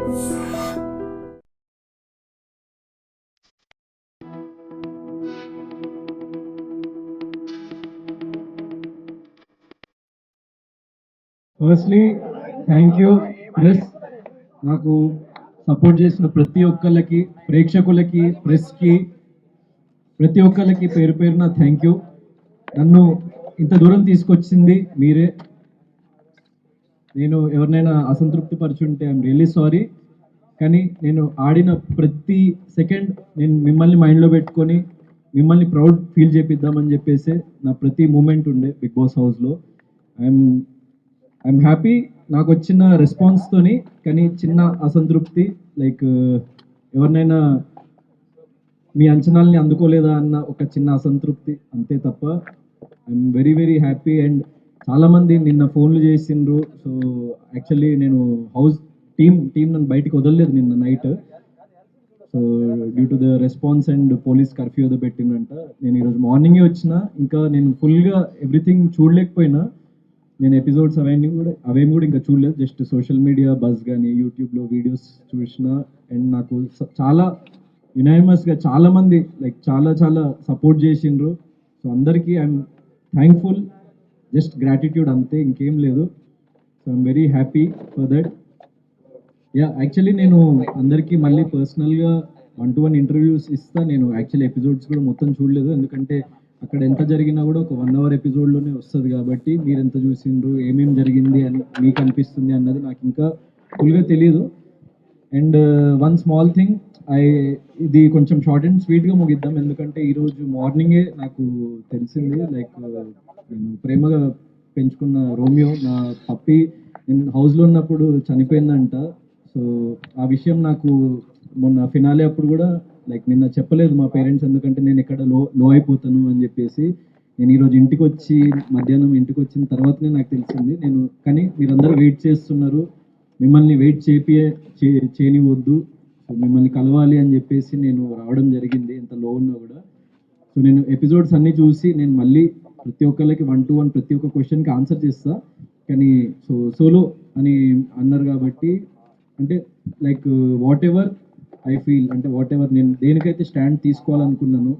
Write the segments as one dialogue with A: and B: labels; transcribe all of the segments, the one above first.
A: Firstly thank you. Press నాకు support చేసిన ప్రతి ఒక్కళ్ళకి, ప్రేక్షకులకి, ప్రెస్కి, ప్రతి ఒక్కళ్ళకి పేరు పేరున థ్యాంక్ యూ. నన్ను ఇంత దూరం తీసుకొచ్చింది మీరే. నేను ఎవరినైనా అసంతృప్తి పరుచుంటే ఐఎమ్ రియల్లీ సారీ. కానీ నేను ఆడిన ప్రతి సెకండ్ నేను మిమ్మల్ని మైండ్లో పెట్టుకొని మిమ్మల్ని ప్రౌడ్ ఫీల్ చేపిద్దామని చెప్పేసి నా ప్రతి మూమెంట్ ఉండే బిగ్ బాస్ హౌస్లో. ఐఎమ్ హ్యాపీ నాకు వచ్చిన రెస్పాన్స్తోని. కానీ చిన్న అసంతృప్తి, లైక్ ఎవరినైనా మీ అంచనాల్ని అందుకోలేదా అన్న ఒక చిన్న అసంతృప్తి, అంతే తప్ప I'm very very happy. And చాలామంది నిన్న ఫోన్లు చేసిండ్రు. సో యాక్చువల్లీ నేను హౌస్ టీం నన్ను బయటికి వదలలేదు నిన్న night. So due to the response and police curfew ఏదో పెట్టిందంట. నేను ఈరోజు మార్నింగే వచ్చిన. ఇంకా నేను ఫుల్గా ఎవ్రీథింగ్ చూడలేకపోయినా. నేను ఎపిసోడ్స్ అవేమి కూడా ఇంకా చూడలేదు. జస్ట్ సోషల్ మీడియా బజ్ కానీ యూట్యూబ్లో వీడియోస్ చూసిన. అండ్ నాకు చాలా యునానిమస్గా చాలామంది లైక్ చాలా సపోర్ట్ చేసిండ్రు. సో అందరికీ ఐఎమ్ థ్యాంక్ఫుల్. జస్ట్ గ్రాటిట్యూడ్ అంతే, ఇంకేం లేదు. So I'm very happy for that. Actually నేను అందరికీ మళ్ళీ పర్సనల్గా 1-to-1 ఇంటర్వ్యూస్ ఇస్తా. నేను యాక్చువల్లీ ఎపిసోడ్స్ కూడా మొత్తం చూడలేదు, ఎందుకంటే అక్కడ ఎంత జరిగినా కూడా ఒక 1 hour ఎపిసోడ్లోనే వస్తుంది కాబట్టి మీరు ఎంత చూసిండ్రు, ఏమేమి జరిగింది అని మీకు అనిపిస్తుంది అన్నది నాకు ఇంకా ఫుల్గా తెలియదు. అండ్ వన్ స్మాల్ థింగ్, ఇది కొంచెం షార్ట్ అండ్ స్వీట్గా ముగిద్దాం, ఎందుకంటే ఈరోజు మార్నింగే నాకు తెలిసింది. లైక్ నేను ప్రేమగా పెంచుకున్న రోమియో, నా పప్పి, నేను హౌస్లో ఉన్నప్పుడు చనిపోయిందంట. సో ఆ విషయం నాకు మొన్న ఫినాలే అప్పుడు కూడా లైక్ నిన్న చెప్పలేదు మా పేరెంట్స్, ఎందుకంటే నేను ఎక్కడ లో అయిపోతాను అని చెప్పేసి. నేను ఈరోజు ఇంటికి వచ్చి మధ్యాహ్నం ఇంటికి వచ్చిన తర్వాతనే నాకు తెలిసింది. కానీ మీరందరూ వెయిట్ చేస్తున్నారు, మిమ్మల్ని వెయిట్ చేయనివద్దు, సో మిమ్మల్ని కలవాలి అని చెప్పేసి నేను రావడం జరిగింది, ఎంత లో ఉన్నా కూడా. సో నేను ఎపిసోడ్స్ అన్నీ చూసి నేను మళ్ళీ ప్రతి ఒక్కళ్ళకి 1-to-1 ప్రతి ఒక్క క్వశ్చన్కి ఆన్సర్ చేస్తా. కానీ సోలో అని అన్నారు కాబట్టి, అంటే like what ever I feel, అంటే వాట్ ఎవర్ నేను దేనికైతే స్టాండ్ తీసుకోవాలనుకున్నాను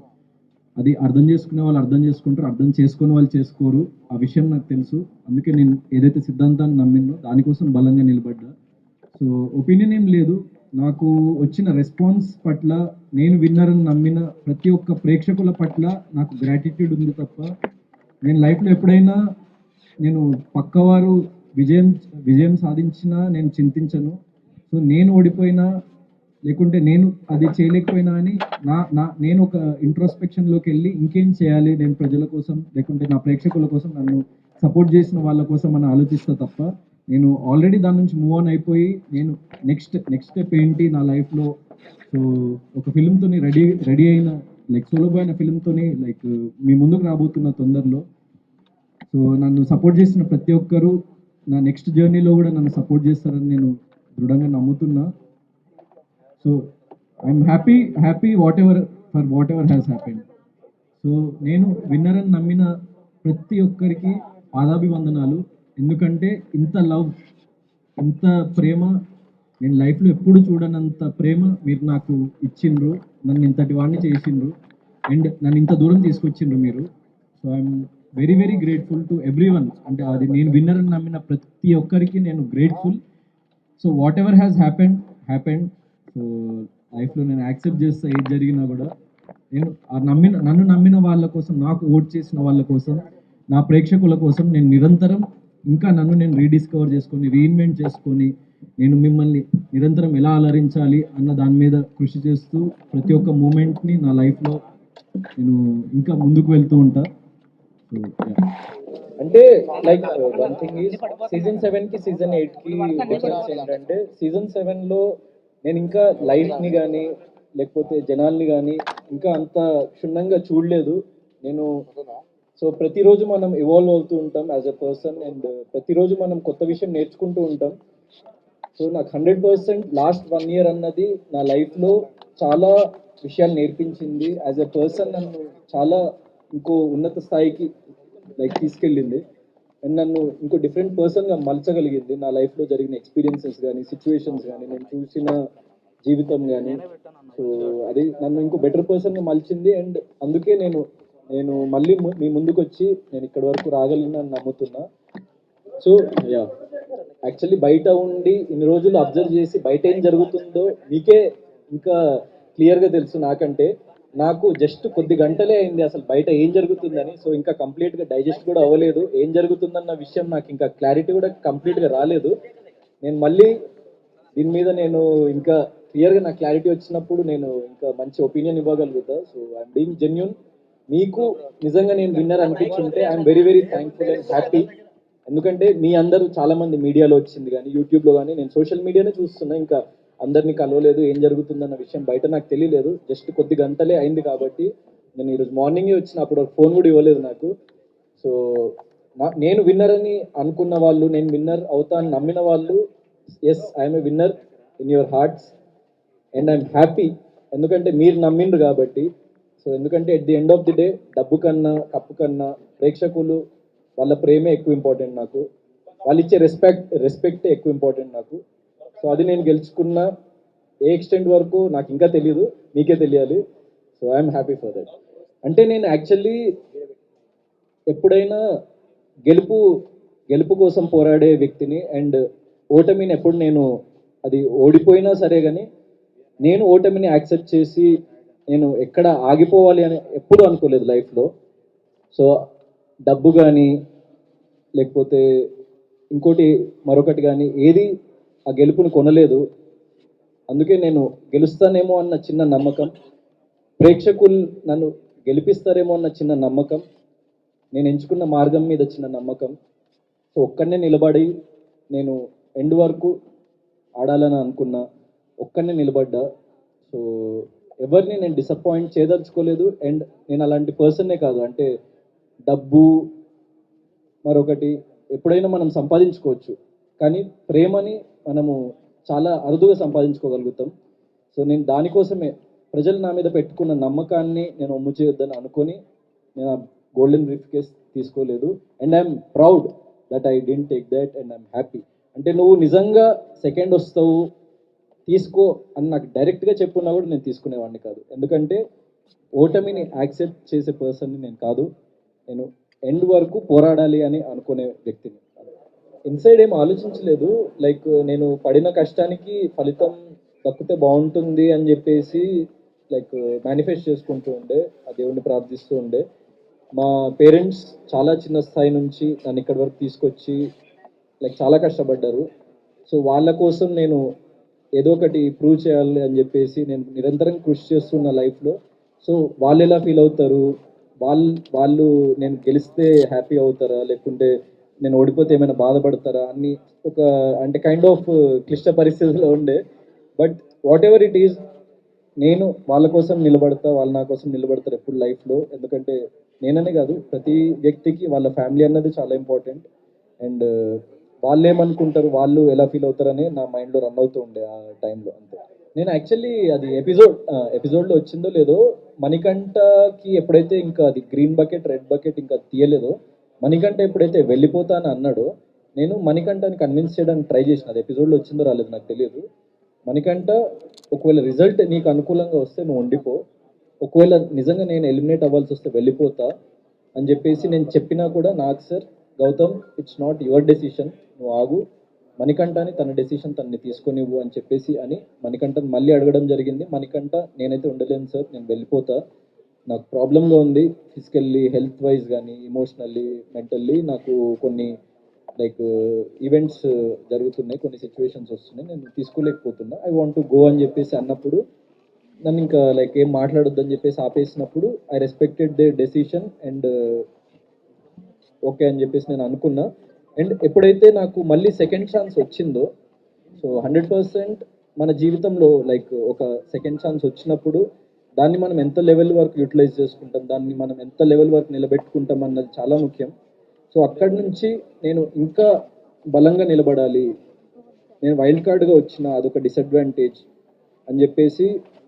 A: అది అర్థం చేసుకునే వాళ్ళు అర్థం చేసుకుంటారు, అర్థం చేసుకునే వాళ్ళు చేసుకోరు. ఆ విషయం నాకు తెలుసు. అందుకే నేను ఏదైతే సిద్ధాంతాన్ని నమ్మినో దానికోసం బలంగా నిలబడ్డా. సో ఒపీనియన్ ఏం లేదు. నాకు వచ్చిన రెస్పాన్స్ పట్ల, నేను విన్నర్ని నమ్మిన ప్రతి ఒక్క ప్రేక్షకుల పట్ల నాకు గ్రాటిట్యూడ్ ఉంది తప్ప, నేను లైఫ్లో ఎప్పుడైనా నేను పక్కవారు విజయం సాధించినా నేను చింతించను. సో నేను ఓడిపోయినా లేకుంటే నేను అది చేయలేకపోయినా అని నేను ఒక ఇంట్రోస్పెక్షన్లోకి వెళ్ళి ఇంకేం చేయాలి నేను ప్రజల కోసం, లేకుంటే నా ప్రేక్షకుల కోసం, నన్ను సపోర్ట్ చేసిన వాళ్ళ కోసం అని ఆలోచిస్తా తప్ప, నేను ఆల్రెడీ దాని నుంచి మూవ్ ఆన్ అయిపోయి నేను నెక్స్ట్ స్టెప్ ఏంటి నా లైఫ్లో. సో ఒక ఫిలింతో రెడీ అయిన, లైక్ సోలో బాయ్ అయిన ఫిలింతో లైక్ మీ ముందుకు రాబోతున్న తొందరలో. సో నన్ను సపోర్ట్ చేసిన ప్రతి ఒక్కరూ నా నెక్స్ట్ జర్నీలో కూడా నన్ను సపోర్ట్ చేస్తారని నేను దృఢంగా నమ్ముతున్నా. So I'm happy whatever has happened. So నేను విన్నర్ అని నమ్మిన ప్రతి ఒక్కరికి పాదాభివందనాలు. ఎందుకంటే ఇంత లవ్, ఇంత ప్రేమ నేను లైఫ్లో ఎప్పుడు చూడనంత ప్రేమ మీరు నాకు ఇచ్చిండ్రు, నన్ను ఇంతటి వాడిని చేసిండ్రు, అండ్ నన్ను ఇంత దూరం తీసుకొచ్చిండ్రు మీరు. So I'm very very grateful to every one. అంటే అది నేను విన్నర్ అని నమ్మిన ప్రతి ఒక్కరికి నేను grateful. So what ever has happened. So లైఫ్లో నేను యాక్సెప్ట్ చేస్తా ఏది జరిగినా కూడా. నేను నన్ను నమ్మిన వాళ్ళ కోసం, నాకు ఓట్ చేసిన వాళ్ళ కోసం, నా ప్రేక్షకుల కోసం నేను నిరంతరం ఇంకా నన్ను నేను రీడిస్కవర్ చేసుకొని, రీఇన్వెంట్ చేసుకొని, నేను మిమ్మల్ని నిరంతరం ఎలా అలరించాలి అన్న దాని మీద కృషి చేస్తూ ప్రతి ఒక్క మూమెంట్ని నా లైఫ్లో నేను ఇంకా ముందుకు వెళ్తూ ఉంటా. సో
B: అంటే like one thing is season 7 కి సీజన్ 8 కి డిఫరెన్స్ ఏంటంటే, సీజన్ 7 లో నేను ఇంకా లైఫ్ ని కానీ లేకపోతే జనాల్ని కానీ ఇంకా అంత క్షుణ్ణంగా చూడలేదు నేను. సో ప్రతిరోజు మనం ఇవాల్వ్ అవుతూ ఉంటాం యాజ్ ఎ పర్సన్, అండ్ ప్రతిరోజు మనం కొత్త విషయం నేర్చుకుంటూ ఉంటాం. సో నాకు 100% లాస్ట్ 1 year అన్నది నా లైఫ్లో చాలా విషయాలు నేర్పించింది. యాజ్ ఎ పర్సన్ నన్ను చాలా ఇంకో ఉన్నత స్థాయికి లైక్ తీసుకెళ్ళింది. అండ్ నన్ను ఇంకో డిఫరెంట్ పర్సన్గా మలచగలిగింది. నా లైఫ్లో జరిగిన ఎక్స్పీరియన్సెస్ కానీ, సిచ్యువేషన్స్ కానీ, నేను చూసిన జీవితం కానీ. సో అది నన్ను ఇంకో బెటర్ పర్సన్గా మలిచింది. అండ్ అందుకే నేను మళ్ళీ మీ ముందుకు వచ్చి నేను ఇక్కడి వరకు రాగలిగినని నమ్ముతున్నా. సో యా, యాక్చువల్లీ బయట ఉండి ఇన్ని రోజులు అబ్జర్వ్ చేసి బయట ఏం జరుగుతుందో మీకే ఇంకా క్లియర్గా తెలుసు నాకంటే. నాకు జస్ట్ కొద్ది గంటలే అయింది అసలు బయట ఏం జరుగుతుందని. సో ఇంకా కంప్లీట్గా డైజెస్ట్ కూడా అవ్వలేదు. ఏం జరుగుతుందన్న విషయం నాకు ఇంకా క్లారిటీ కూడా కంప్లీట్గా రాలేదు. నేను మళ్ళీ దీని మీద నేను ఇంకా క్లియర్గా నాకు క్లారిటీ వచ్చినప్పుడు నేను ఇంకా మంచి ఒపీనియన్ ఇవ్వగలుగుతా. So I'm being genuine. మీకు నిజంగా నేను విన్నర్ అనిపించుంటే I'm very very thankful and happy. ఎందుకంటే మీ అందరూ చాలా మంది మీడియాలో వచ్చింది కానీ, యూట్యూబ్లో కానీ, నేను సోషల్ మీడియానే చూస్తున్నా. ఇంకా అందరినీ కలవలేదు, ఏం జరుగుతుందన్న విషయం బయట నాకు తెలియలేదు. జస్ట్ కొద్ది గంటలే అయింది కాబట్టి నేను ఈరోజు మార్నింగే వచ్చిన, అప్పుడు ఫోన్ కూడా ఇవ్వలేదు నాకు. సో నేను విన్నర్ అని అనుకున్న వాళ్ళు, నేను విన్నర్ అవుతా అని నమ్మిన వాళ్ళు, yes I'm a winner in your hearts and I'm happy. ఎందుకంటే మీరు నమ్మిండ్రు కాబట్టి. సో ఎందుకంటే at the end of the day డబ్బు కన్నా, కప్పు కన్నా ప్రేక్షకులు వాళ్ళ ప్రేమే ఎక్కువ ఇంపార్టెంట్ నాకు. వాళ్ళు ఇచ్చే రెస్పెక్టే ఎక్కువ ఇంపార్టెంట్ నాకు. సో అది నేను గెలుచుకున్న. ఏ ఎక్స్టెంట్ వరకు నాకు ఇంకా తెలియదు, మీకే తెలియాలి. So I'm happy for that. అంటే నేను యాక్చువల్లీ ఎప్పుడైనా గెలుపు గెలుపు కోసం పోరాడే వ్యక్తిని. అండ్ ఓటమిని ఎప్పుడు నేను, అది ఓడిపోయినా సరే కానీ, నేను ఓటమిని యాక్సెప్ట్ చేసి నేను ఎక్కడ ఆగిపోవాలి అని ఎప్పుడు అనుకోలేదు లైఫ్లో. సో డబ్బు కానీ, లేకపోతే ఇంకోటి మరొకటి కానీ, ఏది ఆ గెలుపుని కొనలేదు. అందుకే నేను గెలుస్తానేమో అన్న చిన్న నమ్మకం, ప్రేక్షకులు నన్ను గెలిపిస్తారేమో అన్న చిన్న నమ్మకం, నేను ఎంచుకున్న మార్గం మీద చిన్న నమ్మకం. సో ఒక్కడనే నిలబడి నేను ఎండ్ వరకు ఆడాలని అనుకున్నా, ఒక్కడనే నిలబడ్డా. సో ఎవరిని నేను డిసప్పాయింట్ చేయదలుచుకోలేదు. అండ్ నేను అలాంటి పర్సన్నే కాదు. అంటే డబ్బు మరొకటి ఎప్పుడైనా మనం సంపాదించుకోవచ్చు, కానీ ప్రేమని మనము చాలా అరుదుగా సంపాదించుకోగలుగుతాం. సో నేను దానికోసమే ప్రజలు నా మీద పెట్టుకున్న నమ్మకాన్ని నేను ఒమ్ము చేయొద్దని అనుకొని నేను ఆ గోల్డెన్ బ్రీఫ్ కేస్ తీసుకోలేదు. And I'm proud that I didn't take that and I'm happy. అంటే నువ్వు నిజంగా సెకండ్ వస్తావు తీసుకో అని నాకు డైరెక్ట్గా చెప్పున్నా కూడా నేను తీసుకునేవాడిని కాదు. ఎందుకంటే ఓటమిని యాక్సెప్ట్ చేసే పర్సన్ని నేను కాదు. నేను ఎండ్ వరకు పోరాడాలి అని అనుకునే వ్యక్తిని. ఇన్సైడ్ ఏం ఆలోచించలేదు. లైక్ నేను పడిన కష్టానికి ఫలితం దక్కితే బాగుంటుంది అని చెప్పేసి లైక్ మేనిఫెస్ట్ చేసుకుంటూ ఉండే, ఆ దేవుణ్ణి ప్రార్థిస్తూ ఉండే. మా పేరెంట్స్ చాలా చిన్న స్థాయి నుంచి నన్ను ఇక్కడి వరకు తీసుకొచ్చి లైక్ చాలా కష్టపడ్డారు. సో వాళ్ళ కోసం నేను ఏదో ఒకటి ప్రూవ్ చేయాలి అని చెప్పేసి నేను నిరంతరం కృషి చేస్తున్న లైఫ్లో. సో వాళ్ళు ఎలా ఫీల్ అవుతారు, వాళ్ళు నేను గెలిస్తే హ్యాపీ అవుతారా, లేకుంటే నేను ఓడిపోతే ఏమైనా బాధపడతారా అని ఒక అంటే కైండ్ ఆఫ్ క్లిష్ట పరిస్థితిలో ఉండే. But what ever it is, నేను వాళ్ళ కోసం నిలబడతా, వాళ్ళు నా కోసం నిలబడతారు ఎప్పుడు లైఫ్లో. ఎందుకంటే నేననే కాదు, ప్రతి వ్యక్తికి వాళ్ళ ఫ్యామిలీ అన్నది చాలా ఇంపార్టెంట్. అండ్ వాళ్ళు ఏమనుకుంటారు, వాళ్ళు ఎలా ఫీల్ అవుతారని నా మైండ్లో రన్ అవుతూ ఉండే ఆ టైంలో. అంతే. నేను యాక్చువల్లీ అది ఎపిసోడ్లో వచ్చిందో లేదో, మణికంఠకి ఎప్పుడైతే ఇంకా అది గ్రీన్ బకెట్ రెడ్ బకెట్ ఇంకా తీయలేదో, మణికంఠ ఎప్పుడైతే వెళ్ళిపోతా అని అన్నాడో, నేను మణికంఠని కన్విన్స్ చేయడానికి ట్రై చేసిన. అది ఎపిసోడ్లో వచ్చిందో రాలేదు నాకు తెలియదు. మణికంఠ, ఒకవేళ రిజల్ట్ నీకు అనుకూలంగా వస్తే నువ్వు ఉండిపో, ఒకవేళ నిజంగా నేను ఎలిమినేట్ అవ్వాల్సి వస్తే వెళ్ళిపోతా అని చెప్పేసి నేను చెప్పినా కూడా, నాకు sir Gautam it's not your decision, నువ్వు ఆగు, మణికంఠని తన డెసిషన్ తనని తీసుకొనివ్వు అని చెప్పేసి అని మణికంఠని మళ్ళీ అడగడం జరిగింది. మణికంఠ నేనైతే ఉండలేను సార్, నేను వెళ్ళిపోతా, నాకు ప్రాబ్లంగా ఉంది ఫిజికల్లీ, హెల్త్ వైజ్ కానీ, ఇమోషనల్లీ, మెంటల్లీ నాకు కొన్ని లైక్ ఈవెంట్స్ జరుగుతున్నాయి, కొన్ని సిచ్యువేషన్స్ వస్తున్నాయి, నేను తీసుకోలేకపోతున్నా, ఐ వాంట్ టు గో అని చెప్పేసి అన్నప్పుడు నన్ను ఇంకా లైక్ ఏం మాట్లాడొద్దని చెప్పేసి ఆపేసినప్పుడు I respected they decision and okay అని చెప్పేసి నేను అనుకున్నా. అండ్ ఎప్పుడైతే నాకు మళ్ళీ సెకండ్ ఛాన్స్ వచ్చిందో, సో 100% మన జీవితంలో లైక్ ఒక సెకండ్ ఛాన్స్ వచ్చినప్పుడు దాన్ని మనం ఎంత లెవెల్ వరకు యూటిలైజ్ చేసుకుంటాం, దాన్ని మనం ఎంత లెవెల్ వరకు నిలబెట్టుకుంటాం అన్నది చాలా ముఖ్యం. సో అక్కడి నుంచి నేను ఇంకా బలంగా నిలబడాలి, నేను వైల్డ్ కార్డ్గా వచ్చిన అదొక డిసడ్వాంటేజ్ అని చెప్పేసి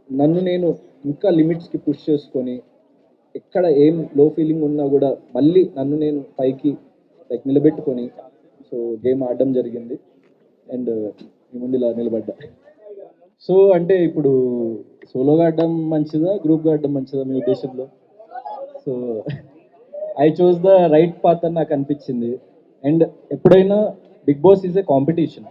B: నన్ను నేను ఇంకా లిమిట్స్కి పుష్ చేసుకొని, ఎక్కడ ఏం లో ఫీలింగ్ ఉన్నా కూడా మళ్ళీ నన్ను నేను పైకి లైక్ నిలబెట్టుకొని సో గేమ్ ఆడడం జరిగింది అండ్ మీ ముందు ఇలా నిలబడ్డా. సో అంటే ఇప్పుడు సోలోగా ఆడడం మంచిదా గ్రూప్గా ఆడడం మంచిదా మీ ఉద్దేశంలో? So I choose the right path అని నాకు అనిపించింది. అండ్ ఎప్పుడైనా Bigg Boss is a competition.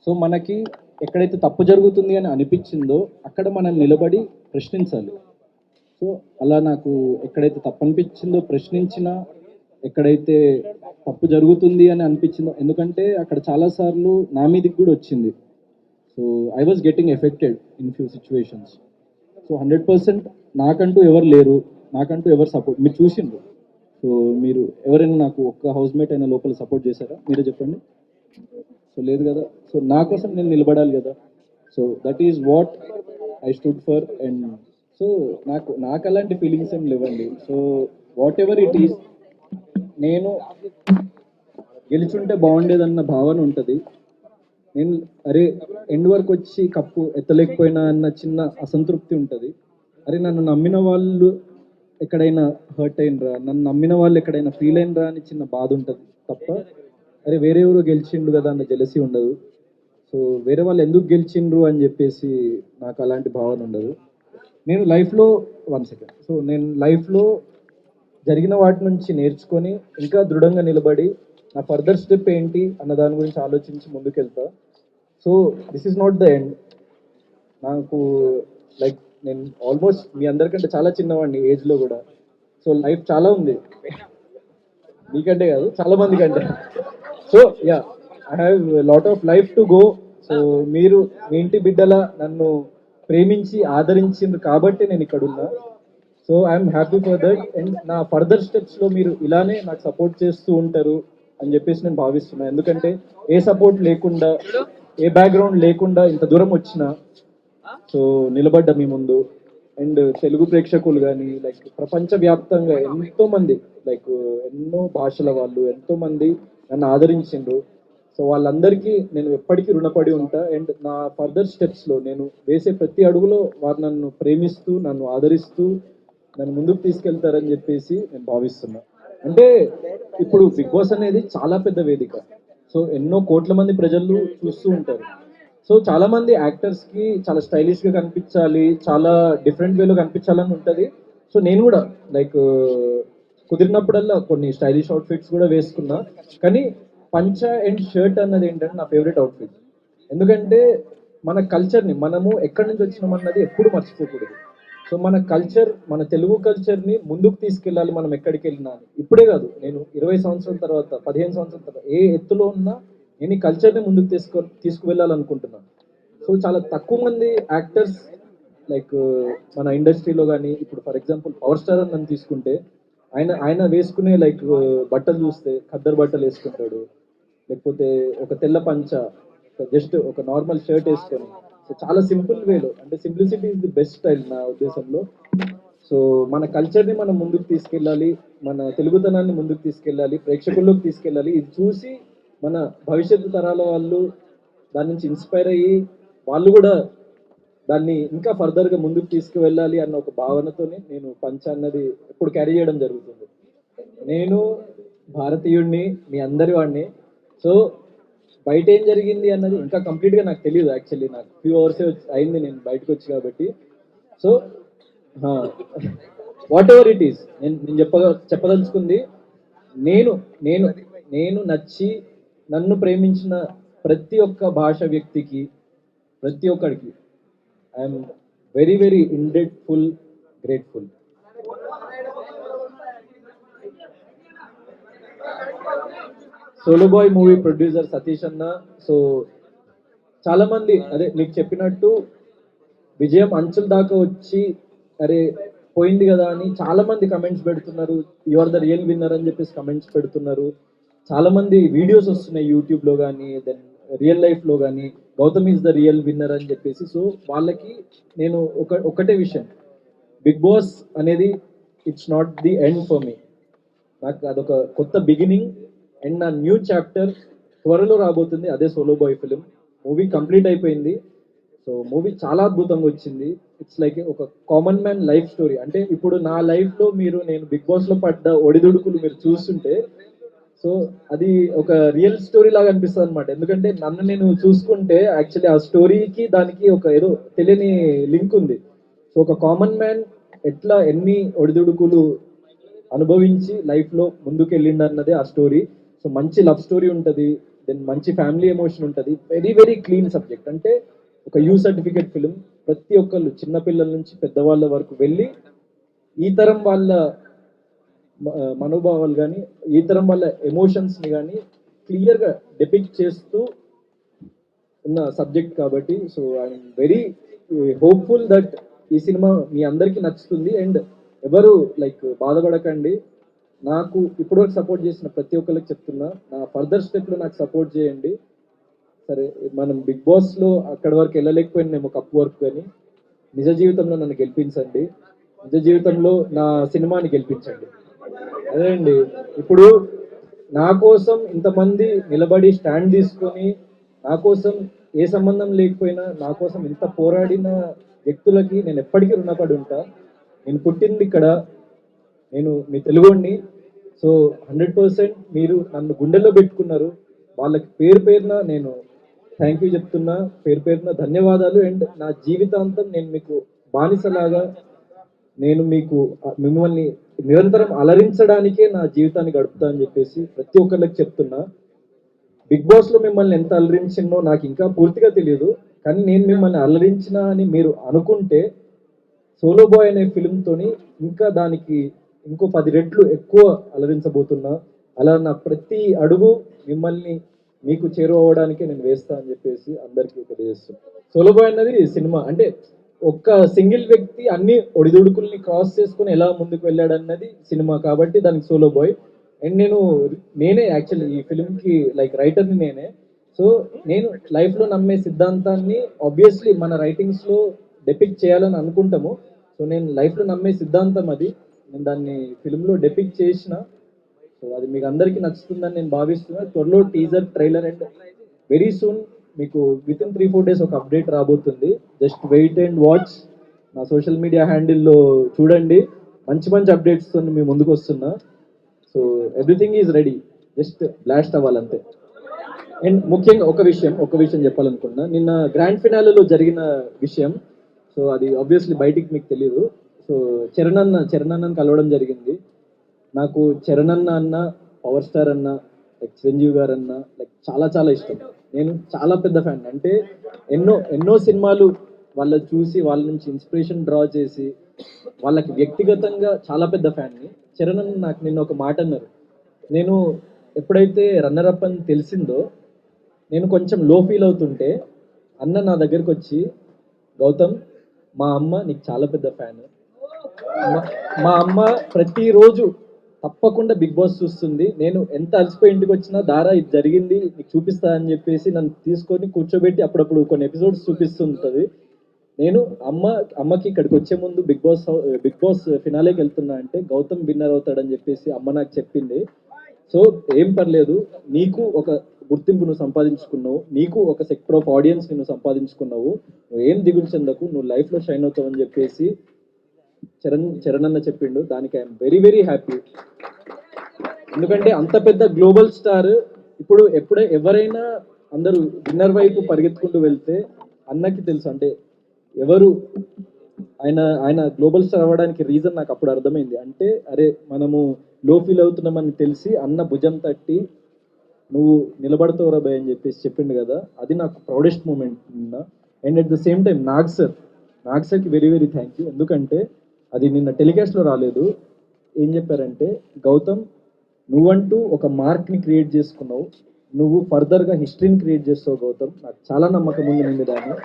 B: So మనకి ఎక్కడైతే తప్పు జరుగుతుంది అని అనిపించిందో అక్కడ మనం నిలబడి ప్రశ్నించాలి. సో అలా నాకు ఎక్కడైతే తప్పు అనిపించిందో ప్రశ్నించినా, ఎక్కడైతే తప్పు జరుగుతుంది అని అనిపించిందో, ఎందుకంటే అక్కడ చాలాసార్లు నా మీదకి కూడా వచ్చింది. So I was getting affected in few situations. So 100% నాకంటూ ఎవరు లేరు, నాకంటూ ఎవరు సపోర్ట్ మీరు చూసిండ్రు. సో మీరు ఎవరైనా నాకు ఒక్క హౌస్మేట్ అయినా లోపల సపోర్ట్ చేశారా? మీరే చెప్పండి. సో లేదు కదా. సో నా కోసం నేను నిలబడాలి కదా. So that is what I stood for. And so నాకు అలాంటి ఫీలింగ్స్ ఏం లేవండి. So what ever it is, నేను గెలుచుంటే బాగుండేదన్న భావన ఉంటుంది. నేను అరే ఎండ్ వరకు వచ్చి కప్పు ఎత్తలేకపోయినా అన్న చిన్న అసంతృప్తి ఉంటుంది. అరే నన్ను నమ్మిన వాళ్ళు ఎక్కడైనా హర్ట్ అయినరా, నన్ను నమ్మిన వాళ్ళు ఎక్కడైనా ఫీల్ అయినరా అని చిన్న బాధ ఉంటుంది తప్ప, అరే వేరే ఎవరో గెలిచిండు కదా అన్న జెలసీ ఉండదు. సో వేరే వాళ్ళు ఎందుకు గెలిచిండ్రు అని చెప్పేసి నాకు అలాంటి భావన ఉండదు. నేను లైఫ్లో నేను లైఫ్లో జరిగిన వాటి నుంచి నేర్చుకొని ఇంకా దృఢంగా నిలబడి నా ఫర్దర్ స్టెప్ ఏంటి అన్న దాని గురించి ఆలోచించి ముందుకెళ్తా. So this is not the end. నాకు లైక్ నేను ఆల్మోస్ట్ మీ అందరికంటే చాలా చిన్నవాడిని ఏజ్లో కూడా. సో లైఫ్ చాలా ఉంది, మీకంటే కాదు చాలా మంది కంటే. So yeah, I have lot of life to go. So మీరు మీ ఇంటి బిడ్డలా నన్ను ప్రేమించి ఆదరించిండ్రు కాబట్టి నేను ఇక్కడ ఉన్నా. So I'm happy for that. And నా ఫర్దర్ స్టెప్స్లో మీరు ఇలానే నాకు సపోర్ట్ చేస్తూ ఉంటారు అని చెప్పేసి నేను భావిస్తున్నాను. ఎందుకంటే ఏ సపోర్ట్ లేకుండా, ఏ బ్యాక్గ్రౌండ్ లేకుండా ఇంత దూరం వచ్చినా సో నిలబడ్డ మీ ముందు. అండ్ తెలుగు ప్రేక్షకులు కానీ లైక్ ప్రపంచవ్యాప్తంగా ఎంతో మంది లైక్ ఎన్నో భాషల వాళ్ళు ఎంతో మంది నన్ను ఆదరించిండ్రు. సో వాళ్ళందరికీ నేను ఎప్పటికీ రుణపడి ఉంటా. అండ్ నా ఫర్దర్ స్టెప్స్లో నేను వేసే ప్రతి అడుగులో వారు నన్ను ప్రేమిస్తూ, నన్ను ఆదరిస్తూ, నన్ను ముందుకు తీసుకెళ్తారని చెప్పేసి నేను భావిస్తున్నా. అంటే ఇప్పుడు బిగ్ బాస్ అనేది చాలా పెద్ద వేదిక. సో ఎన్నో కోట్ల మంది ప్రజలు చూస్తూ ఉంటారు. సో చాలా మంది యాక్టర్స్ కి చాలా స్టైలిష్ గా కనిపించాలి, చాలా డిఫరెంట్ వేలో కనిపించాలని ఉంటది. సో నేను కూడా లైక్ కుదిరినప్పుడల్లా కొన్ని స్టైలిష్ అవుట్ఫిట్స్ కూడా వేసుకున్నా. కానీ పంచ అండ్ షర్ట్ అన్నది ఏంటంటే నా ఫేవరెట్ అవుట్ఫిట్. ఎందుకంటే మన కల్చర్ని మనము ఎక్కడి నుంచి వచ్చినామన్నది ఎప్పుడు మర్చిపోకూడదు. సో మన కల్చర్, మన తెలుగు కల్చర్ని ముందుకు తీసుకెళ్ళాలి మనం ఎక్కడికి వెళ్ళినా. ఇప్పుడే కాదు, నేను 20 సంవత్సరాల తర్వాత, 15 సంవత్సరాల తర్వాత ఏ ఎత్తులో ఉన్నా నేను ఈ కల్చర్ని ముందుకు తీసుకువెళ్ళాలనుకుంటున్నాను. సో చాలా తక్కువ మంది యాక్టర్స్ లైక్ మన ఇండస్ట్రీలో కానీ, ఇప్పుడు ఫర్ ఎగ్జాంపుల్ పవర్ స్టార్ అని నన్ను తీసుకుంటే ఆయన వేసుకునే లైక్ బట్టలు చూస్తే ఖద్దరు బట్టలు వేసుకుంటాడు, లేకపోతే ఒక తెల్ల పంచ, జస్ట్ ఒక నార్మల్ షర్ట్ వేసుకొని. సో చాలా సింపుల్ వేలో, అంటే simplicity is the best style నా ఉద్దేశంలో. సో మన కల్చర్ని మనం ముందుకు తీసుకెళ్ళాలి, మన తెలుగుతనాన్ని ముందుకు తీసుకెళ్ళాలి, ప్రేక్షకుల్లోకి తీసుకెళ్ళాలి. ఇది చూసి మన భవిష్యత్తు తరాల వాళ్ళు దాని నుంచి ఇన్స్పైర్ అయ్యి వాళ్ళు కూడా దాన్ని ఇంకా ఫర్దర్గా ముందుకు తీసుకువెళ్ళాలి అన్న ఒక భావనతోనే నేను పంచ అన్నది ఎప్పుడు క్యారీ చేయడం జరుగుతుంది. నేను భారతీయుడిని, మీ అందరి వాడిని. సో బయట ఏం జరిగింది అన్నది ఇంకా కంప్లీట్గా నాకు తెలియదు. యాక్చువల్లీ నాకు ఫ్యూ అవర్స్ అయింది నేను బయటకు వచ్చి కాబట్టి. So what ever it is, నేను చెప్పదలుచుకుంది, నేను నేను నేను నచ్చి నన్ను ప్రేమించిన ప్రతి ఒక్క భాష వ్యక్తికి, ప్రతి ఒక్కడికి I'm very very indebtful, grateful. Solo boy movie producer Satish అన్న. సో చాలా మంది అదే మీకు చెప్పినట్టు విజయం అంచుల దాకా వచ్చి అరే పోయింది కదా అని చాలా మంది కమెంట్స్ పెడుతున్నారు. You are the real winner అని చెప్పేసి కమెంట్స్ పెడుతున్నారు. చాలా మంది వీడియోస్ వస్తున్నాయి యూట్యూబ్లో కానీ, దెన్ రియల్ లైఫ్లో కానీ, Gautam is the real winner అని చెప్పేసి. సో వాళ్ళకి నేను ఒకటే విషయం, బిగ్ బాస్ అనేది it's not the end for me. నాకు అదొక కొత్త బిగినింగ్. అండ్ నా న్యూ చాప్టర్ త్వరలో రాబోతుంది, అదే solo boy film. Movie complete అయిపోయింది. సో మూవీ చాలా అద్భుతంగా వచ్చింది. ఇట్స్ లైక్ ఒక కామన్ మ్యాన్ లైఫ్ స్టోరీ. అంటే ఇప్పుడు నా లైఫ్లో నేను బిగ్ బాస్లో పడ్డ ఒడిదుడుకులు మీరు చూస్తుంటే, సో సో అది ఒక రియల్ స్టోరీ లాగా అనిపిస్తుంది అనమాట. ఎందుకంటే నన్ను నేను చూసుకుంటే యాక్చువల్లీ ఆ స్టోరీకి దానికి ఒక ఏదో తెలియని లింక్ ఉంది. సో ఒక కామన్ మ్యాన్ ఎట్లా ఎన్ని ఒడిదుడుకులు అనుభవించి లైఫ్ లో ముందుకు వెళ్ళిండు అన్నదే ఆ స్టోరీ. సో మంచి లవ్ స్టోరీ ఉంటది, దెన్ మంచి ఫ్యామిలీ ఎమోషన్ ఉంటది, వెరీ వెరీ క్లీన్ సబ్జెక్ట్. అంటే ఒక యూ సర్టిఫికేట్ ఫిలిం. ప్రతి ఒక్కళ్ళు చిన్న పిల్లల నుంచి పెద్దవాళ్ళ వరకు వెళ్ళి ఈ తరం వాళ్ళ మనోభావాలు కానీ ఈ తరం వాళ్ళ ఎమోషన్స్ ని కానీ క్లియర్ గా డెపిక్ట్ చేస్తూ ఉన్న సబ్జెక్ట్ కాబట్టి so I'm very hopeful that ఈ సినిమా మీ అందరికీ నచ్చుతుంది. అండ్ ఎవరు లైక్ బాధపడకండి. నాకు ఇప్పటివరకు సపోర్ట్ చేసిన ప్రతి ఒక్కరికి చెప్తున్నా, నా ఫర్దర్ స్టెప్ లో నాకు సపోర్ట్ చేయండి. సరే మనం బిగ్ బాస్ లో అక్కడి వరకు వెళ్ళలేకపోయినాము కప్ వరకు, కానీ నిజ జీవితంలో నన్ను గెలిపించండి, నిజ జీవితంలో నా సినిమాని గెలిపించండి. అదే అండి, ఇప్పుడు నా కోసం ఇంతమంది నిలబడి స్టాండ్ తీసుకొని నా కోసం ఏ సంబంధం లేకపోయినా నా కోసం ఇంత పోరాడిన వ్యక్తులకి నేను ఎప్పటికీ రుణపడి ఉంటా. నేను పుట్టింది ఇక్కడ, నేను మీ తెలుగుని. సో 100% మీరు నన్ను గుండెల్లో పెట్టుకున్నారు. వాళ్ళకి పేరు పేరున నేను థ్యాంక్ యూ చెప్తున్నా, పేరు పేరున ధన్యవాదాలు. అండ్ నా జీవితాంతం నేను మీకు బానిసలాగా, నేను మీకు మిమ్మల్ని నిరంతరం అలరించడానికే నా జీవితాన్ని గడుపుతా అని చెప్పేసి ప్రతి ఒక్కరికి చెప్తున్నా. బిగ్ బాస్ లో మిమ్మల్ని ఎంత అలరించినో నాకు ఇంకా పూర్తిగా తెలియదు, కానీ నేను మిమ్మల్ని అలరించిన అని మీరు అనుకుంటే సోలో బాయ్ అనే ఫిల్మ్ తోని ఇంకా దానికి ఇంకో 10 రెట్లు ఎక్కువ అలరించబోతున్నా. అలా నా ప్రతి అడుగు మిమ్మల్ని మీకు చేరువవడానికే నేను వేస్తా అని చెప్పేసి అందరికీ తెలియజేస్తాను. సోలో బాయ్ అన్నది సినిమా అంటే ఒక్క సింగిల్ వ్యక్తి అన్ని ఒడిదుడుకుల్ని క్రాస్ చేసుకుని ఎలా ముందుకు వెళ్ళాడన్నది సినిమా కాబట్టి దానికి సోలో బాయ్. అండ్ నేనే యాక్చువల్లీ ఈ ఫిల్మ్ కి లైక్ రైటర్ని నేనే. సో నేను లైఫ్ లో నమ్మే సిద్ధాంతాన్ని ఆబ్వియస్లీ మన రైటింగ్స్ లో డెపిక్ట్ చేయాలని అనుకుంటాము. సో నేను లైఫ్ లో నమ్మే సిద్ధాంతం అది, నేను దాన్ని ఫిల్మ్ లో డెపిక్ట్ చేసిన. సో అది మీకు అందరికీ నచ్చుతుందని నేను భావిస్తున్నాను. త్వరలో teaser, trailer and very soon మీకు విత్ ఇన్ 3-4 డేస్ ఒక అప్డేట్ రాబోతుంది. Just wait and watch. నా సోషల్ మీడియా హ్యాండిల్లో చూడండి, మంచి మంచి అప్డేట్స్ తో మీ ముందుకు వస్తున్నా. So everything is ready, just blast అవ్వాలంతే. అండ్ ముఖ్యంగా ఒక విషయం చెప్పాలనుకున్నా. నిన్న గ్రాండ్ ఫినాలేలో జరిగిన విషయం, సో అది ఆబ్వియస్లీ బయటికి మీకు తెలియదు. సో చరణ్ అన్నని కలవడం జరిగింది. నాకు చరణ్ అన్న, పవర్ స్టార్ అన్న, లైక్ చిరంజీవి గారు అన్న లైక్ చాలా చాలా ఇష్టం. నేను చాలా పెద్ద ఫ్యాన్. అంటే ఎన్నో సినిమాలు వాళ్ళ చూసి వాళ్ళ నుంచి ఇన్స్పిరేషన్ డ్రా చేసి వాళ్ళకి వ్యక్తిగతంగా చాలా పెద్ద ఫ్యాన్ని. చరణ్ అన్న నాకు నిన్న ఒక మాట అన్నారు. నేను ఎప్పుడైతే రన్నర్ అప్ అని తెలిసిందో నేను కొంచెం లో ఫీల్ అవుతుంటే అన్న నా దగ్గరికి వచ్చి, గౌతమ్ మా అమ్మ నీకు చాలా పెద్ద ఫ్యాన్, మా అమ్మ ప్రతిరోజు తప్పకుండా బిగ్ బాస్ చూస్తుంది, నేను ఎంత అలసిపోయి ఇంటికి వచ్చినా దారా ఇది జరిగింది నీకు చూపిస్తా అని చెప్పేసి నన్ను తీసుకొని కూర్చోబెట్టి అప్పుడప్పుడు కొన్ని ఎపిసోడ్స్ చూపిస్తుంటది. నేను అమ్మకి ఇక్కడికి వచ్చే ముందు బిగ్ బాస్ ఫినాలేకి వెళ్తున్నా అంటే గౌతమ్ విన్నర్ అవుతాడని చెప్పేసి అమ్మ నాకు చెప్పింది. సో ఏం పర్లేదు, నీకు ఒక గుర్తింపు నువ్వు సంపాదించుకున్నావు, నీకు ఒక సెక్టర్ ఆఫ్ ఆడియన్స్ నువ్వు సంపాదించుకున్నావు, నువ్వు ఏం దిగులు చెందకు, నువ్వు లైఫ్ లో షైన్ అవుతావు అని చెప్పేసి చరణ్ అన్న చెప్పిండు. దానికి ఐఎమ్ వెరీ వెరీ హ్యాపీ. ఎందుకంటే అంత పెద్ద గ్లోబల్ స్టార్ ఇప్పుడు ఎవరైనా అందరూ విన్నర్ వైపు పరిగెత్తుకుంటూ వెళ్తే అన్నకి తెలుసు అంటే ఎవరు ఆయన గ్లోబల్ స్టార్ అవ్వడానికి రీజన్ నాకు అప్పుడు అర్థమైంది. అంటే అరే మనము లో ఫీల్ అవుతున్నామని తెలిసి అన్న భుజం తట్టి నువ్వు నిలబడతావురా భయ్ అని చెప్పేసి చెప్పిండు కదా, అది నాకు ప్రౌడెస్ట్ మూమెంట్ నిన్న. And at the same time Nag సార్కి వెరీ వెరీ థ్యాంక్ యూ. ఎందుకంటే అది నిన్న టెలికాస్ట్లో రాలేదు. ఏం చెప్పారంటే, గౌతమ్ నువ్వంటూ ఒక మార్క్ని క్రియేట్ చేసుకున్నావు, నువ్వు ఫర్దర్గా హిస్టరీని క్రియేట్ చేస్తావు గౌతమ్, నాకు చాలా నమ్మకం ఉంది నిన్ను దాన్ని.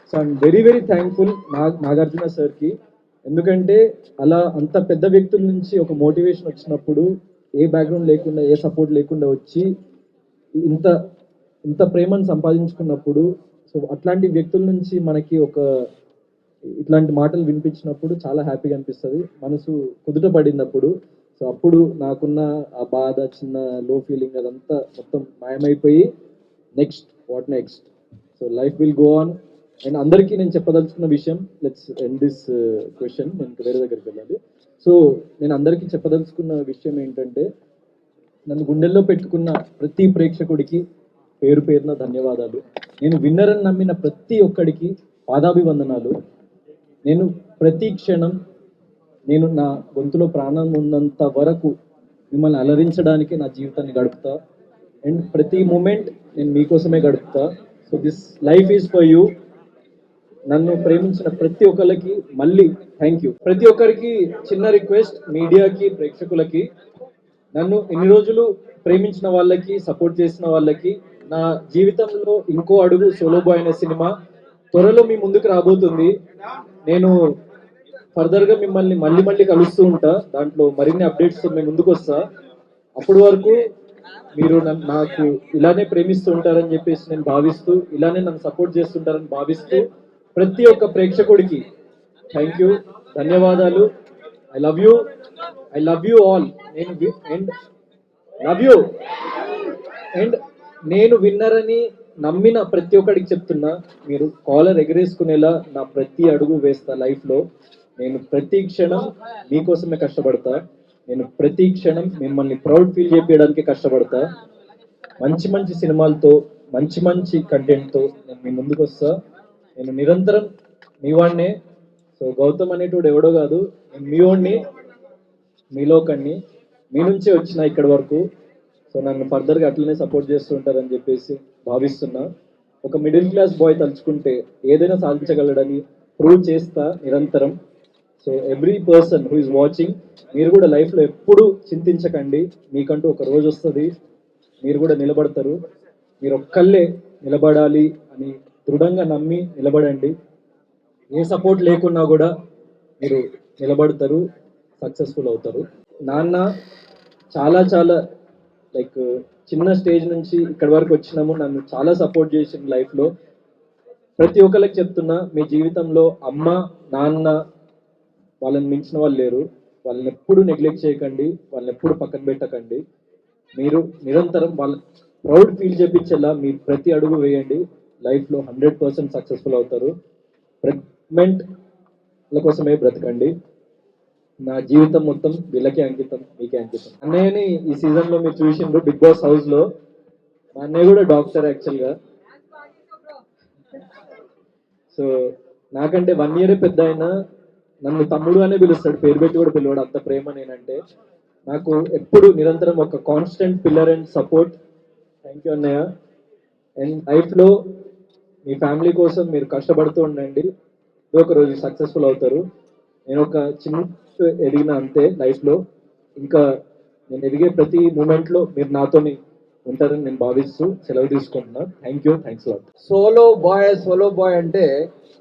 B: So I'm very very thankful Nagarjuna సార్కి. ఎందుకంటే అలా అంత పెద్ద వ్యక్తుల నుంచి ఒక మోటివేషన్ వచ్చినప్పుడు ఏ బ్యాక్గ్రౌండ్ లేకుండా ఏ సపోర్ట్ లేకుండా వచ్చి ఇంత ఇంత ప్రేమను సంపాదించుకున్నప్పుడు, సో అట్లాంటి వ్యక్తుల నుంచి మనకి ఇట్లాంటి మాటలు వినిపించినప్పుడు చాలా హ్యాపీగా అనిపిస్తుంది, మనసు కుదుట పడినప్పుడు. సో అప్పుడు నాకున్న ఆ బాధ, చిన్న లో ఫీలింగ్ అదంతా మొత్తం మాయమైపోయి what next, so life will go on. And అందరికీ నేను చెప్పదలుచుకున్న విషయం, లెట్స్ ఎండ్ దిస్ క్వశ్చన్, నేను వేరే దగ్గరికి వెళ్ళాలి. సో నేను అందరికీ చెప్పదలుచుకున్న విషయం ఏంటంటే, నన్ను గుండెల్లో పెట్టుకున్న ప్రతి ప్రేక్షకుడికి పేరు పేరున ధన్యవాదాలు. నేను విన్నర్ అని నమ్మిన ప్రతి ఒక్కడికి పాదాభివందనాలు. నేను ప్రతి క్షణం నేను నా గొంతులో ప్రాణం ఉన్నంత వరకు మిమ్మల్ని అలరించడానికి నా జీవితాన్ని గడుపుతా. అండ్ ప్రతి మూమెంట్ నేను మీకోసమే గడుపుతా. So this life is for you. నన్ను ప్రేమించిన ప్రతి ఒక్కరికి మళ్ళీ థ్యాంక్ యూ. ప్రతి ఒక్కరికి చిన్న రిక్వెస్ట్, మీడియాకి, ప్రేక్షకులకి, నన్ను ఇన్ని రోజులు ప్రేమించిన వాళ్ళకి, సపోర్ట్ చేసిన వాళ్ళకి, నా జీవితంలో ఇంకో అడుగు సోలో బాయ్ అనే సినిమా త్వరలో మీ ముందుకు రాబోతుంది. నేను ఫర్దర్ గా మిమ్మల్ని మళ్ళీ మళ్ళీ కలుస్తూ ఉంటా. దాంట్లో మరిన్ని అప్డేట్స్ మేము ముందుకు వస్తా. అప్పటి వరకు మీరు నాకు ఇలానే ప్రేమిస్తూ ఉంటారని చెప్పేసి నేను భావిస్తూ, ఇలానే నన్ను సపోర్ట్ చేస్తుంటారని భావిస్తూ, ప్రతి ఒక్క ప్రేక్షకుడికి థ్యాంక్ యూ, ధన్యవాదాలు. I love you all. నేను విన్నర్ అని నమ్మిన ప్రతి ఒక్కడికి చెప్తున్నా, మీరు కాలర్ ఎగరేసుకునేలా నా ప్రతి అడుగు వేస్తా లైఫ్ లో. నేను ప్రతి క్షణం మీకోసమే కష్టపడతా. నేను ప్రతి క్షణం మిమ్మల్ని ప్రౌడ్ ఫీల్ చేపించడానికి కష్టపడతా. మంచి మంచి సినిమాలతో, మంచి మంచి కంటెంట్ తో నేను మీ ముందుకు వస్తా. నేను నిరంతరం మీ వాడినే. సో గౌతమ్ అనేటోడు ఎవడో కాదు, నేను మీ వాడిని, మీలో కన్ని, మీ నుంచే వచ్చిన ఇక్కడి వరకు. సో నన్ను ఫర్దర్గా అట్లనే సపోర్ట్ చేస్తుంటారని చెప్పేసి భావిస్తున్నా. ఒక మిడిల్ క్లాస్ బాయ్ తలుచుకుంటే ఏదైనా సాధించగలడని ప్రూవ్ చేస్తా నిరంతరం. So every person who is watching, మీరు కూడా లైఫ్లో ఎప్పుడు చింతించకండి. మీకంటూ ఒక రోజు వస్తుంది, మీరు కూడా నిలబడతారు. మీరు ఒక్కళ్ళే నిలబడాలి అని దృఢంగా నమ్మి నిలబడండి. ఏ సపోర్ట్ లేకున్నా కూడా మీరు నిలబడతారు, సక్సెస్ఫుల్ అవుతారు. నాన్న చాలా చాలా లైక్ చిన్న స్టేజ్ నుంచి ఇక్కడి వరకు వచ్చినాము, నన్ను చాలా సపోర్ట్ చేసింది లైఫ్లో. ప్రతి ఒక్కరికి చెప్తున్నా, మీ జీవితంలో అమ్మ, నాన్న వాళ్ళని మించిన వాళ్ళు లేరు. వాళ్ళని ఎప్పుడు నెగ్లెక్ట్ చేయకండి, వాళ్ళని ఎప్పుడు పక్కన పెట్టకండి. మీరు నిరంతరం వాళ్ళ ప్రౌడ్ ఫీల్ చేపించేలా మీ ప్రతి అడుగు వేయండి. లైఫ్లో 100% సక్సెస్ఫుల్ అవుతారు. ప్రెగ్నెంట్ల కోసమే బ్రతకండి. నా జీవితం మొత్తం వీళ్ళకే అంకితం, మీకే అంకితం. అన్నయ్యని ఈ సీజన్ లో మీరు చూసిండ్రు బిగ్ బాస్ హౌస్ లో. మా అన్నయ్య కూడా డాక్టర్ యాక్చువల్ గా. సో నాకంటే 1 year పెద్ద అయినా నన్ను తమ్ముడు అనే పిలుస్తాడు, పేరు పెట్టి కూడా పిలవాడు, అంత ప్రేమ నేనంటే. నాకు ఎప్పుడు నిరంతరం ఒక constant pillar and support. Thank you అన్నయ్య. అండ్ లైఫ్లో మీ ఫ్యామిలీ కోసం మీరు కష్టపడుతూ ఉండండి, ఏదో ఒక రోజు సక్సెస్ఫుల్ అవుతారు. నేను ఒక చిన్న ఎదిగిన అంతే లైఫ్లో. ఇంకా నేను ఎదిగే ప్రతి మూమెంట్లో మీరు నాతోని ఉంటారని నేను భావిస్తూ సెలవు తీసుకుంటున్నా. Thank you, thanks lot.
C: Solo boy అంటే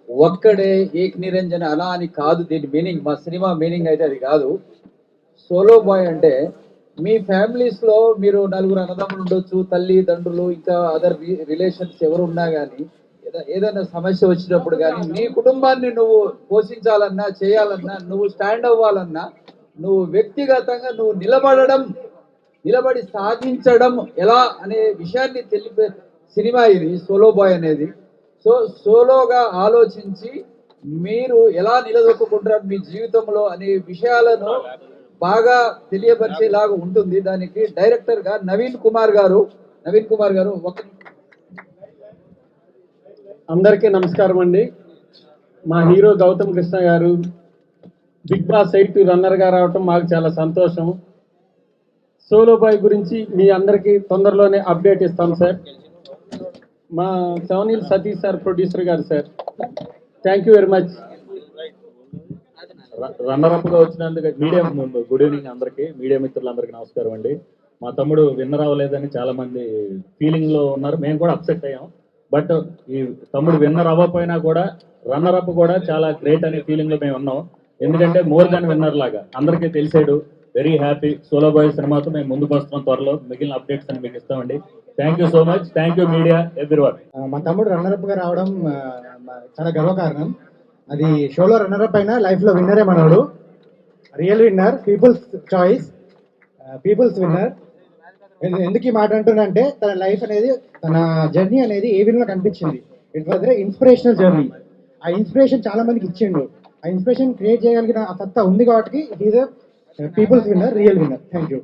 C: ఒక్కడే ఏక్ నిరంజన్ అలా అని కాదు. దీని మీనింగ్, మా సినిమా మీనింగ్ అయితే అది కాదు. సోలో బాయ్ అంటే మీ ఫ్యామిలీస్ లో మీరు నలుగురు అన్నదమ్ములు ఉండొచ్చు, తల్లి తండ్రులు, ఇంకా అదర్ రిలేషన్స్ ఎవరు ఉన్నా కానీ ఏదైనా సమస్య వచ్చినప్పుడు కానీ నీ కుటుంబాన్ని నువ్వు పోషించాలన్నా, చేయాలన్నా, నువ్వు స్టాండ్ అవ్వాలన్నా, నువ్వు వ్యక్తిగతంగా నువ్వు నిలబడి సాధించడం ఎలా అనే విషయాన్ని తెలిపే సినిమా ఇది సోలో బాయ్ అనేది. సో సోలోగా ఆలోచించి మీరు ఎలా నిలదొక్కుంటారు మీ జీవితంలో అనే విషయాలను బాగా తెలియపరిచేలాగా ఉంటుంది. దానికి డైరెక్టర్ గా నవీన్ కుమార్ గారు ఒక
D: అందరికీ నమస్కారం అండి. మా హీరో గౌతమ్ కృష్ణ గారు బిగ్ బాస్ 8 రన్నర్గా రావటం మాకు చాలా సంతోషం. సోలో బాయ్ గురించి మీ అందరికీ తొందరలోనే అప్డేట్ ఇస్తాం సార్. మా సవనీల్ సతీష్ సార్, ప్రొడ్యూసర్ గారు sir, thank you very much.
E: రన్నరప్గా వచ్చినందుకు మీడియా గుడ్ ఈవినింగ్ అందరికీ, మీడియా మిత్రులందరికీ నమస్కారం అండి. మా తమ్ముడు విన్నర్ అవ్వలేదని చాలా మంది ఫీలింగ్ లో ఉన్నారు, మేము కూడా అప్సెట్ అయ్యాం. బట్ ఈ తమ్ముడు విన్నర్ అవ్వకపోయినా కూడా రన్నర్ అప్ కూడా చాలా గ్రేట్ అనే ఫీలింగ్ లో మేము ఉన్నాం. ఎందుకంటే మోర్ దాన్ విన్నర్ లాగా అందరికీ తెలిసాడు. Very happy. సోలో బాయ్ సినిమాతో మేము ముందుకు వస్తున్నాం. త్వరలో మిగిలిన అప్డేట్స్ అని మీకు ఇస్తామండి. Thank you so much. Thank you media everyone.
F: మా తమ్ముడు రన్నరప్ గా రావడం చాలా గర్వకారణం. అది షోలో రన్నరప్ అయినా లైఫ్ లో విన్నరే మనోడు. Real winner, people's choice, people's winner. ఎందుకు ఈ మాట అంటున్నానంటే తన లైఫ్ అనేది, తన జర్నీ అనేది ఏ విధంగా కనిపించింది. It was inspirational journey. ఆ ఇన్స్పిరేషన్ చాలా మందికి ఇచ్చిండు. ఆ ఇన్స్పిరేషన్ క్రియేట్ చేయగలిగిన ఆ సత్తా ఉంది కాబట్టి he's people's winner, real winner. Thank you.